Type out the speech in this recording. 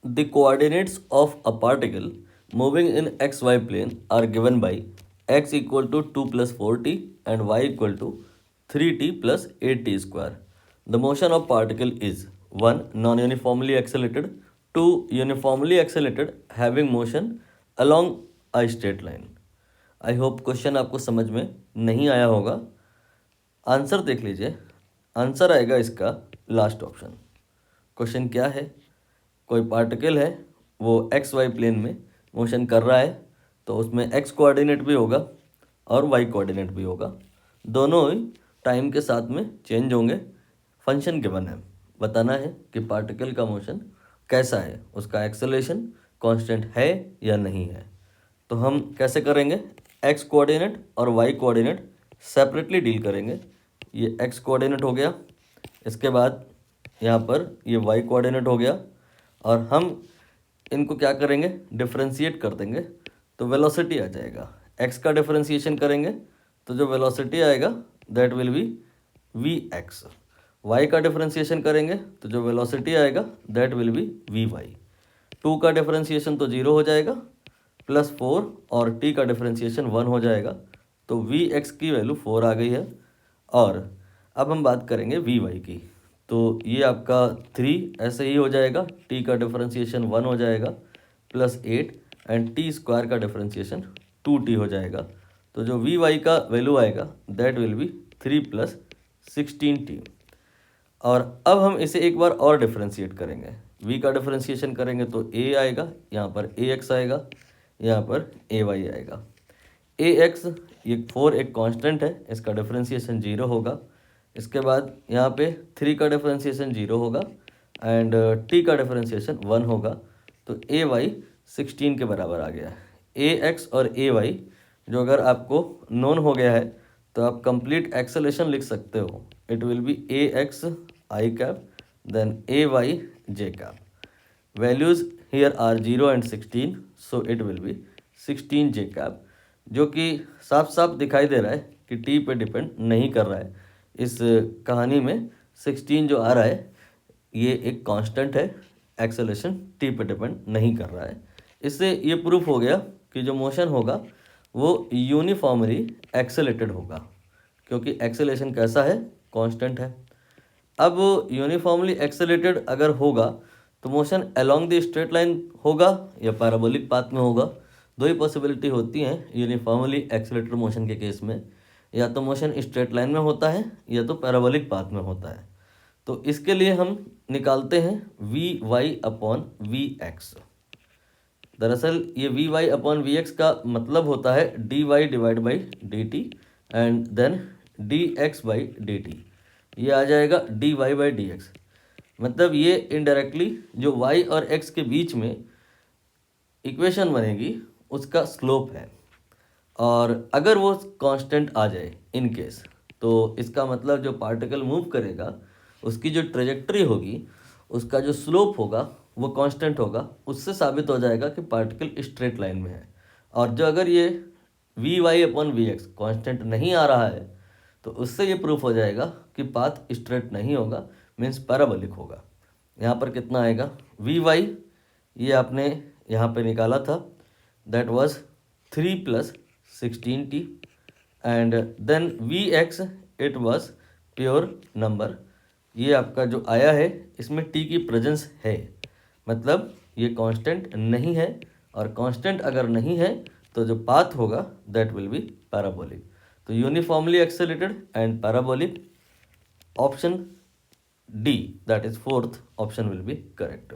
The coordinates of a particle moving in xy plane are given by x equal to 2 plus 4t and y equal to 3t plus 8t square. The motion of particle is 1. Non-uniformly accelerated, 2. Uniformly accelerated having motion along a straight line. I hope question आपको समझ में नहीं आया होगा। Answer देख लीजिए, answer आएगा इसका लास्ट ऑप्शन। क्वेश्चन क्या है, कोई पार्टिकल है वो एक्स वाई प्लेन में मोशन कर रहा है, तो उसमें एक्स कोऑर्डिनेट भी होगा और वाई कोऑर्डिनेट भी होगा, दोनों ही टाइम के साथ में चेंज होंगे। फंक्शन गिवन है, बताना है कि पार्टिकल का मोशन कैसा है, उसका एक्सेलरेशन कांस्टेंट है या नहीं है। तो हम कैसे करेंगे, एक्स कोऑर्डिनेट और वाई कोऑर्डिनेट सेपरेटली डील करेंगे। ये एक्स कोऑर्डिनेट हो गया, इसके बाद यहाँ पर ये वाई कोऑर्डिनेट हो गया, और हम इनको क्या करेंगे, डिफरेंशिएट कर देंगे तो वेलोसिटी आ जाएगा। एक्स का डिफरेंशिएशन करेंगे तो जो वेलोसिटी आएगा that will be v x. Y का डिफरेंशिएशन करेंगे तो जो वेलोसिटी आएगा that will be v y. 2 का डिफरेंशिएशन तो 0 हो जाएगा, +4 और t का डिफरेंशिएशन 1 हो जाएगा, तो वी एक्स की वैल्यू 4 आ गई है। और अब हम बात करेंगे वी वाई की, तो ये आपका 3 ऐसे ही हो जाएगा, t का डिफरेंशिएशन 1 हो जाएगा, +8 एंड टी स्क्वायर का डिफरेंशिएशन 2t हो जाएगा। तो जो वी वाई का वैल्यू आएगा दैट विल बी 3 + 16t। और अब हम इसे एक बार और डिफरेंशिएट करेंगे। v का डिफरेंशिएशन करेंगे तो a आएगा, यहाँ पर ax आएगा, यहाँ पर ay आएगा। ax ये 4 एक कांस्टेंट है, इसका डिफरेंशिएशन 0 होगा। इसके बाद यहाँ पे 3 का डिफरेंशिएशन 0 होगा एंड t का डिफरेंशिएशन 1 होगा, तो ay 16 के बराबर आ गया है। ax और ay जो अगर आपको नोन हो गया है तो आप कंप्लीट एक्सेलेरेशन लिख सकते हो। It will be ax I cap then ay j cap. Values here are 0 and 16, so it will be 16 j cap, जो कि साफ साफ दिखाई दे रहा है कि t पे डिपेंड नहीं कर रहा है। इस कहानी में 16 जो आ रहा है ये एक कांस्टेंट है, एक्सेलेरेशन t पे डिपेंड नहीं कर रहा है। इससे ये प्रूफ हो गया कि जो मोशन होगा वो यूनिफॉर्मली एक्सेलेरेटेड होगा, क्योंकि एक्सेलेरेशन कैसा है, कांस्टेंट है। अब यूनिफॉर्मली एक्सेलेरेटेड अगर होगा तो motion along the straight line होगा या पैराबोलिक पाथ में होगा। दो ही पॉसिबिलिटी होती हैं यूनिफॉर्मली एक्सेलेरेटेड मोशन के केस में, या तो मोशन स्ट्रेट लाइन में होता है या तो पैराबोलिक पाथ में होता है। तो इसके लिए हम निकालते हैं v y upon v x. दरअसल ये v y upon v x का मतलब होता है d y divide by d t and then d x by d t. ये आ जाएगा d y by d x, मतलब ये इनडायरेक्टली जो y और x के बीच में इक्वेशन बनेगी उसका स्लोप है। और अगर वो कांस्टेंट आ जाए इन केस, तो इसका मतलब जो पार्टिकल मूव करेगा उसकी जो ट्रेजेक्टरी होगी, उसका जो स्लोप होगा वो कांस्टेंट होगा। उससे साबित हो जाएगा कि पार्टिकल स्ट्रेट लाइन में है। और जो अगर ये v y upon v x constant नहीं आ रहा है तो उससे ये प्रूफ हो जाएगा कि पाथ स्ट्रेट नहीं होगा, मीन्स पैराबोलिक होगा। यहाँ पर कितना आएगा, वी वाई ये आपने यहाँ पे निकाला था, that was 3 + 16t and then v x it was pure number. ये आपका जो आया है इसमें t की प्रेजेंस है, मतलब ये कांस्टेंट नहीं है, और कांस्टेंट अगर नहीं है तो जो पाथ होगा दैट विल बी पैराबोलिक। तो uniformly accelerated and parabolic, option D, that is fourth option will be correct.